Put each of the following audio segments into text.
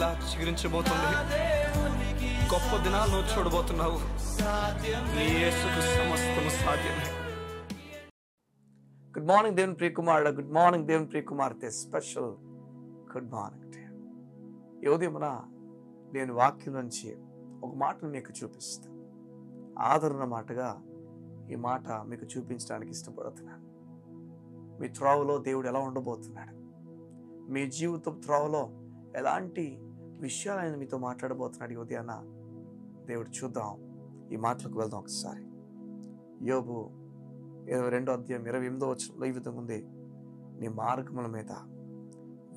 మరలా చిగురించబోతుంది. గొప్ప దినాలను చూడబోతున్నావు. నీ యేసుకు సమస్తము సాధ్యమే. గుడ్ మార్నింగ్ దేవుని ప్రియ కుమారుడు, గుడ్ మార్నింగ్ దేవుని ప్రియ కుమార్తె. Special good morning. ఈ ఉదయమున నేను వాక్యం నుంచి ఒక మాటను మీకు చూపిస్తాను. ఆదరణ మాటగా ఈ మాట మీకు చూపించడానికి ఇష్టపడుతున్నాను. మీ త్రోవలో దేవుడు ఎలా ఉండబోతున్నాడు, మీ జీవిత త్రోవలో ఎలాంటి విషయాలు ఆయన మీతో మాట్లాడబోతున్నాడు ఈ ఉదయాన దేవుడు చూద్దాం. ఈ మాటలకు వెళ్దాం ఒకసారి. యోబు 22వ అధ్యాయం 28వ వచనంలో ఈ విధంగా ఉంది, నీ మార్గముల మీద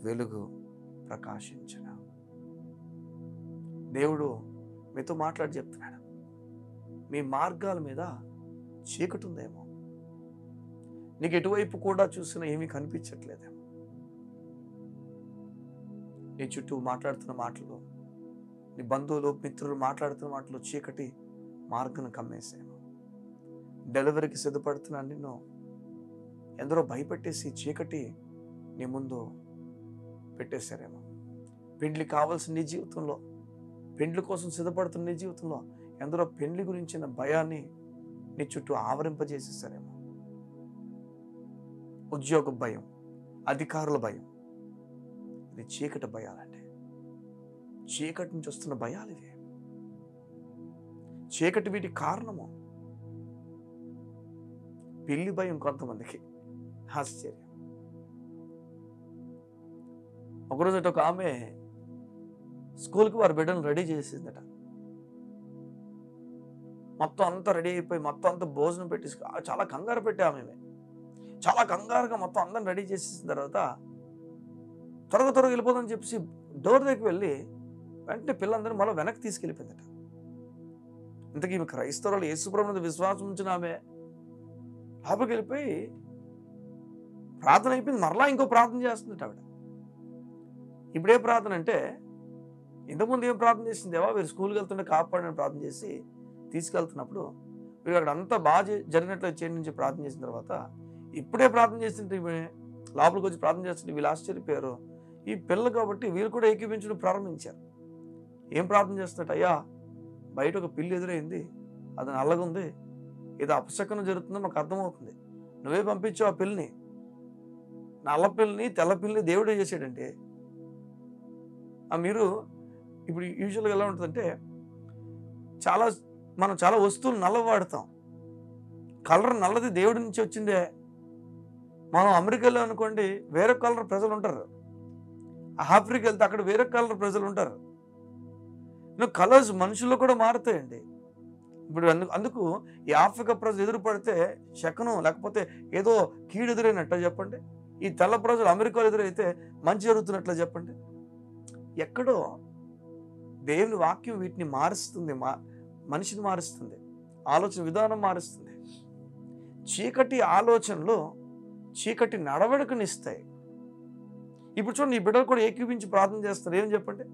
వెలుగు ప్రకాశించును. దేవుడు మీతో మాట్లాడి చెప్తున్నాడు, మీ మార్గాల మీద చీకటి ఉందేమో, నీకు ఎటువైపు కూడా చూసినా ఏమీ కనిపించట్లేదేమో, నీ చుట్టూ మాట్లాడుతున్న మాటలు, నీ బంధువులు మిత్రులు మాట్లాడుతున్న మాటలు చీకటి మార్గం కమ్మేసేమో, డెలివరీకి సిద్ధపడుతున్నా నిన్ను ఎందరో భయపెట్టేసి చీకటి నీ ముందు పెట్టేశారేమో, పెండ్లి కావాల్సిన నీ జీవితంలో, పెండ్లి కోసం సిద్ధపడుతున్న నీ జీవితంలో ఎందరో పెండ్లి గురించిన భయాన్ని నీ చుట్టూ ఆవరింపజేసేసారేమో, ఉద్యోగ భయం, అధికారుల భయం, ఇది చీకటి భయాలంటే. చీకటి నుంచి వస్తున్న భయాలు ఇవి. చీకటి వీటి కారణము పెళ్లి భయం. కొంతమందికి ఆశ్చర్యం. ఒకరోజు ఒక ఆమె స్కూల్కి వారి బిడ్డను రెడీ చేసిందట. మొత్తం అంతా రెడీ అయిపోయి మొత్తం అంతా భోజనం పెట్టి చాలా కంగారు పెట్టి ఆమె చాలా కంగారుగా మొత్తం అందరం రెడీ చేసేసిన తర్వాత త్వరగా వెళ్ళిపోదని చెప్పేసి డోర్ దగ్గరికి వెళ్ళి వెంటనే పిల్లలందరూ మళ్ళీ వెనక్కి తీసుకెళ్ళిపోయిందట. ఇంతకీ ఈమె క్రైస్తవులు యేసుప్రభువు మీద విశ్వాసం ఉంచిన ఆమె లోపలికి వెళ్ళిపోయి ప్రార్థన అయిపోయింది, మరలా ఇంకో ప్రార్థన చేస్తుందట ఆవిడ. ఇప్పుడే ప్రార్థన అంటే, ఇంతకుముందు ఏం ప్రార్థన చేసింది, దేవా వీరు స్కూల్కి వెళ్తుంటే కాపాడని ప్రార్థన చేసి తీసుకెళ్తున్నప్పుడు వీరు అక్కడ అంతా బాగా జరిగినట్లు చేయండి నుంచి ప్రార్థన చేసిన తర్వాత ఇప్పుడే ప్రార్థన చేస్తుంటే లోపలికి వచ్చి ప్రార్థన చేస్తుంటే వీళ్ళు ఆశ్చర్యపోయారు. ఈ పిల్లలు కాబట్టి వీళ్ళు కూడా ఏకీపించడం ప్రారంభించారు. ఏం ప్రార్థన చేస్తున్నట్టు, అయ్యా బయట ఒక పిల్లి ఎదురైంది, అది నల్లగుంది, ఏదో అపశకనం జరుగుతుందో మాకు అర్థమవుతుంది, నువ్వే పంపించావు ఆ పిల్లిని, నల్ల పిల్లిని తెల్ల పిల్లిని దేవుడే చేసాడంటే. మీరు ఇప్పుడు యూజువల్గా ఎలా ఉంటుందంటే, మనం చాలా వస్తువులు నల్లవి వాడతాం, కలర్ నల్లది దేవుడి నుంచి వచ్చిందే. మనం అమెరికాలో అనుకోండి వేరే కలర్ ప్రజలు ఉంటారు, ఆఫ్రికా వెళ్తే అక్కడ వేరే కలర్ ప్రజలు ఉంటారు. కలర్స్ మనుషుల్లో కూడా మారుతాయండి. ఇప్పుడు అందుకు ఈ ఆఫ్రికా ప్రజలు ఎదురు పడితే శకనం లేకపోతే ఏదో కీడు ఎదురైనట్ట చెప్పండి, ఈ తెల్ల ప్రజలు అమెరికాలో ఎదురైతే మంచి జరుగుతున్నట్ల చెప్పండి. ఎక్కడో దేవుని వాక్యం వీటిని మారుస్తుంది, మనిషిని మారుస్తుంది, ఆలోచన విధానం మారుస్తుంది. చీకటి ఆలోచనలు చీకటి నడవడికనిస్తాయి. ఇప్పుడు చూడండి, ఈ బిడ్డలు కూడా ఏకీపించి ప్రార్థన చేస్తారు. ఏం చెప్పండి,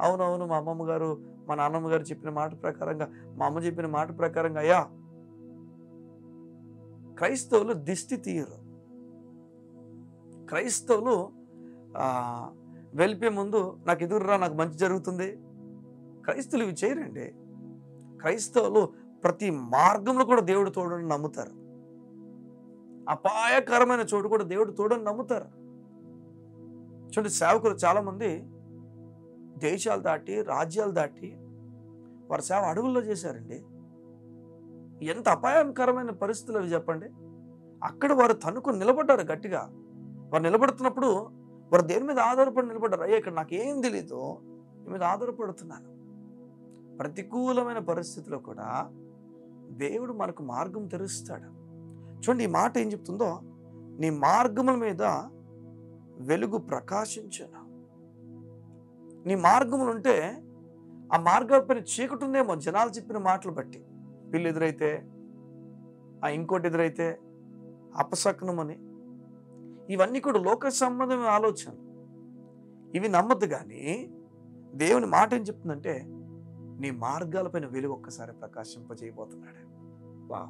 అవునవును మా అమ్మమ్మ గారు మా నాన్నమ్మ గారు చెప్పిన మాట ప్రకారంగా, మా అమ్మ చెప్పిన మాట ప్రకారంగా, అయ్యా క్రైస్తవులు దిష్టి తీయరు. క్రైస్తవులు వెళ్ళిపోయే ముందు నాకు ఎదురురా నాకు మంచి జరుగుతుంది, క్రైస్తవులు ఇవి చేయరండి. క్రైస్తవులు ప్రతి మార్గంలో కూడా దేవుడు తోడని నమ్ముతారు. అపాయకరమైన చోటు కూడా దేవుడు తోడని నమ్ముతారు. చూడండి, సేవకులు చాలా మంది దేశాలు దాటి రాజ్యాలు దాటి వారి సేవ అడవుల్లో చేశారండి. ఎంత అపాయకరమైన పరిస్థితులు అవి చెప్పండి. అక్కడ వారు తనుకు నిలబడ్డారు గట్టిగా. వారు నిలబడుతున్నప్పుడు వారు దేని మీద ఆధారపడి నిలబడ్డారు, అయ్యా ఇక్కడ నాకేం తెలీదు, నీ మీద ఆధారపడుతున్నాను. ప్రతికూలమైన పరిస్థితిలో కూడా దేవుడు మనకు మార్గం తెరుస్తాడు. చూడండి, ఈ మాట ఏం చెప్తుందో, నీ మార్గముల మీద వెలుగు ప్రకాశించును. నీ మార్గములు ఉంటే ఆ మార్గాల పైన చీకటి ఉందేమో జనాలు చెప్పిన మాటలు బట్టి. పిల్లి ఎదురైతే, ఆ ఇంకోటి ఎదురైతే అపశకునమని, ఇవన్నీ కూడా లోక సంబంధమైన ఆలోచన. ఇవి నమ్మద్దు. కానీ దేవుని మాట ఏం చెప్తుందంటే, నీ మార్గాలపైన వెలుగు ఒక్కసారి ప్రకాశింపజేయబోతున్నాడు. వా,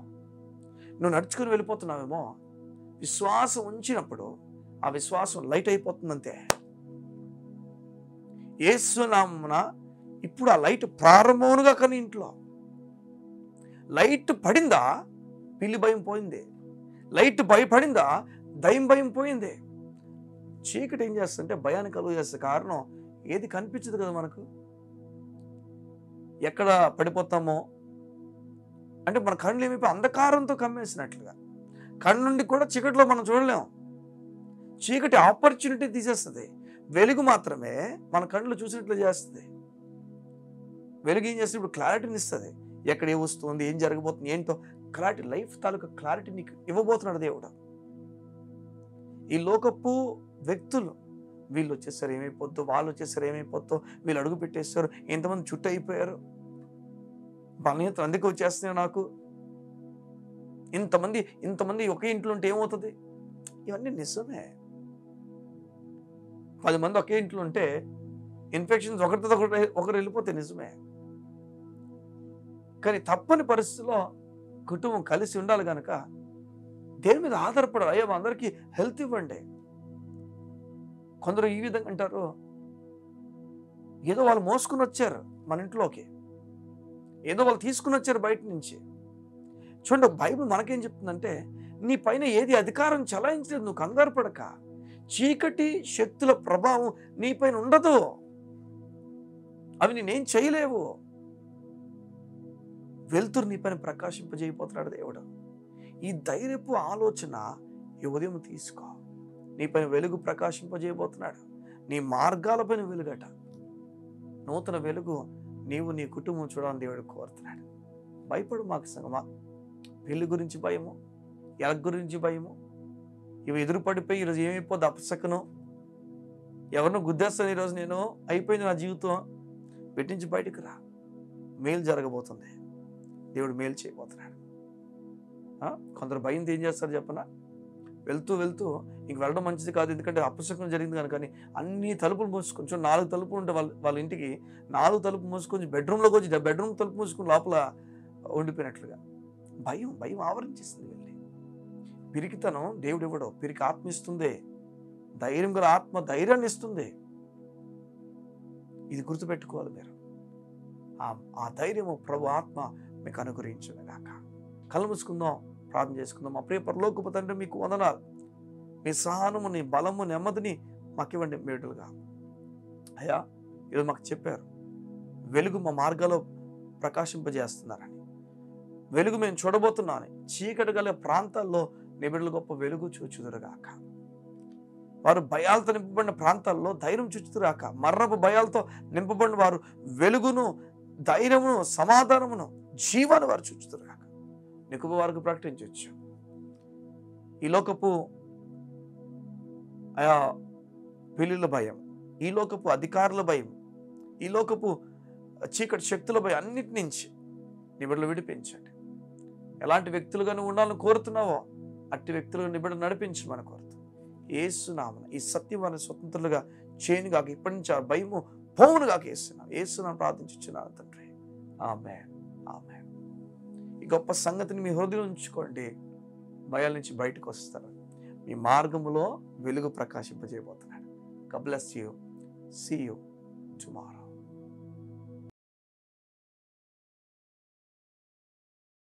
నువ్వు నడుచుకుని వెళ్ళిపోతున్నావేమో, విశ్వాసం ఉంచినప్పుడు ఆ విశ్వాసం లైట్ అయిపోతుందంతే. యేసు నామమున ఇప్పుడు ఆ లైట్ ప్రారంభమునుగా కానీ ఇంట్లో లైట్ పడిందా, పిల్లి భయం పోయింది. లైట్ భయపడిందా, భయం పోయింది. చీకటి ఏం చేస్తుంటే భయాన్ని కలుగు చేస్తుంది. కారణం ఏది కనిపించదు కదా మనకు. ఎక్కడ పడిపోతామో అంటే మన కళ్ళు ఏమైపోయి అంధకారంతో కమ్మేసినట్లుగా, కళ్ళు నుండి కూడా చీకటిలో మనం చూడలేము. చీకటి ఆపర్చునిటీ తీసేస్తుంది. వెలుగు మాత్రమే మన కళ్ళు చూసినట్లు చేస్తుంది. వెలుగు ఏం చేస్తుంది? ఇప్పుడు క్లారిటీని ఇస్తుంది. ఎక్కడ ఏ వస్తుంది, ఏం జరగబోతుంది, ఏంటో క్లారిటీ, లైఫ్ తాలూకా క్లారిటీ నీకు ఇవ్వబోతున్నాడు దేవుడు. ఈ లోకపు వ్యక్తులు, వీళ్ళు వచ్చేసారు ఏమైపోద్దు, వాళ్ళు వచ్చేసారు ఏమైపోద్దు, వీళ్ళు అడుగు పెట్టేస్తారు, ఎంతమంది చుట్టూ అయిపోయారు, బలహీనతలు అందుకే వచ్చేస్తున్నాయి నాకు, ఇంతమంది ఒకే ఇంట్లో ఉంటే ఏమవుతుంది, ఇవన్నీ నిజమే. 10 మంది ఒకే ఇంట్లో ఉంటే ఇన్ఫెక్షన్స్ ఒకరు వెళ్ళిపోతే నిజమే. కానీ తప్పని పరిస్థితిలో కుటుంబం కలిసి ఉండాలి కనుక దేని మీద ఆధారపడాలి. అయ్యో అందరికీ హెల్త్ ఇవ్వండి. కొందరు ఈ విధంగా అంటారు, ఏదో వాళ్ళు మోసుకుని వచ్చారు మన ఇంట్లోకి, ఏదో వాళ్ళు తీసుకుని వచ్చారు బయట నుంచి. చూడండి, బైబిల్ మనకేం చెప్తుందంటే, నీ పైన ఏది అధికారం చలాయించలేదు, నువ్వు కంగారు పడక. చీకటి శక్తుల ప్రభావం నీ పైన ఉండదు, అవి నేనేం చేయలేవు. వెలుతురు నీ పైన ప్రకాశింపజేయబోతున్నాడు దేవుడు. ఈ ధైర్యపు ఆలోచన ఈ ఉదయం తీసుకో. నీ పైన వెలుగు ప్రకాశింపజేయబోతున్నాడు. నీ మార్గాలపైన వెలుగట, నూతన వెలుగు నీవు నీ కుటుంబం చూడాలని దేవుడు కోరుతున్నాడు. భయపడు మాకు సంగమా. పెళ్లి గురించి భయము, ఎల గురించి భయము, ఇవి ఎదురు పడిపోయి ఈరోజు ఏమైపోద్ది అపశకనం, ఎవరినో గుద్దేస్తాను ఈరోజు నేను, అయిపోయింది నా జీవితం, పెట్టించి బయటకు రా. మేలు జరగబోతుంది, దేవుడు మేలు చేయబోతున్నాడు. కొందరు భయంతో ఏం చేస్తారు చెప్పనా, వెళ్తూ ఇంక వెళ్ళడం మంచిది కాదు, ఎందుకంటే అపశకనం జరిగింది కనుక అని అన్ని తలుపులు మూసుకొని, 4 తలుపులు ఉంటే వాళ్ళ ఇంటికి 4 తలుపు మూసుకొని బెడ్రూమ్లోకి వచ్చి బెడ్రూమ్ తలుపు మూసుకొని లోపల ఉండిపోయినట్లుగా భయం ఆవరించేస్తుంది. వెళ్ళి పిరికితనం దేవుడు ఇవ్వడు, పిరికి ఆత్మ ఇస్తుంది. ధైర్యం గల ఆత్మ ధైర్యాన్ని ఇస్తుంది. ఇది గుర్తుపెట్టుకోవాలి మీరు. ఆ ధైర్యము ప్రభు ఆత్మ మీకు అనుగ్రహించును గాక. కళ్ళు మూసుకుందాం, ప్రార్థన చేసుకుందాం. మా ప్రియ పరలోకపు తండ్రి, మీకు వందనాలు. మీ సహనము, నీ బలము, నెమ్మదిని మాకు ఇవ్వండి మేటులుగా. అయ్యా, ఈరోజు మాకు చెప్పారు, వెలుగు మా మార్గాల్లో ప్రకాశింపజేస్తున్నారని, వెలుగు మేము చూడబోతున్నామని. చీకటి గల ప్రాంతాల్లో నీ బిడ్డలు గొప్ప వెలుగు చూచుదురుగాక. వారు భయాలతో నింపబడిన ప్రాంతాల్లో ధైర్యం చూచుదురుగాక. మరణపు భయాలతో నింపబడిన వారు వెలుగును, ధైర్యమును, సమాధానమును, జీవాన్ని వారు చూచుదురుగాక. నీకు వారికి ప్రకటించవచ్చు. ఈ లోకపు పెళ్లిళ్ళ భయం, ఈ లోకపు అధికారుల భయం, ఈ లోకపు చీకటి శక్తుల భయం అన్నిటి నుంచి నీ బిడ్డలు విడిపించండి. ఎలాంటి వ్యక్తులుగా నువ్వు ఉండాలని కోరుతున్నావో అట్టి వ్యక్తులుగా నీ బిడ్డలు నడిపించమని కోరుతూ యేసు నామమున ఈ సత్యమైన స్వతంత్రులుగా చేయనుగాక. ఇప్పటి నుంచి ఆ భయము పోవునుగాక. యేసునామమున ప్రార్థించుచున్నాను తండ్రి, ఆమేన్, ఆమేన్. ఈ గొప్ప సంగతిని మీ హృదయంలో ఉంచుకోండి. భయాల నుంచి బయటకు వస్తారు. మీ మార్గములో వెలుగు ప్రకాశింపజేయబోతున్నాడు. God bless you. See you tomorrow.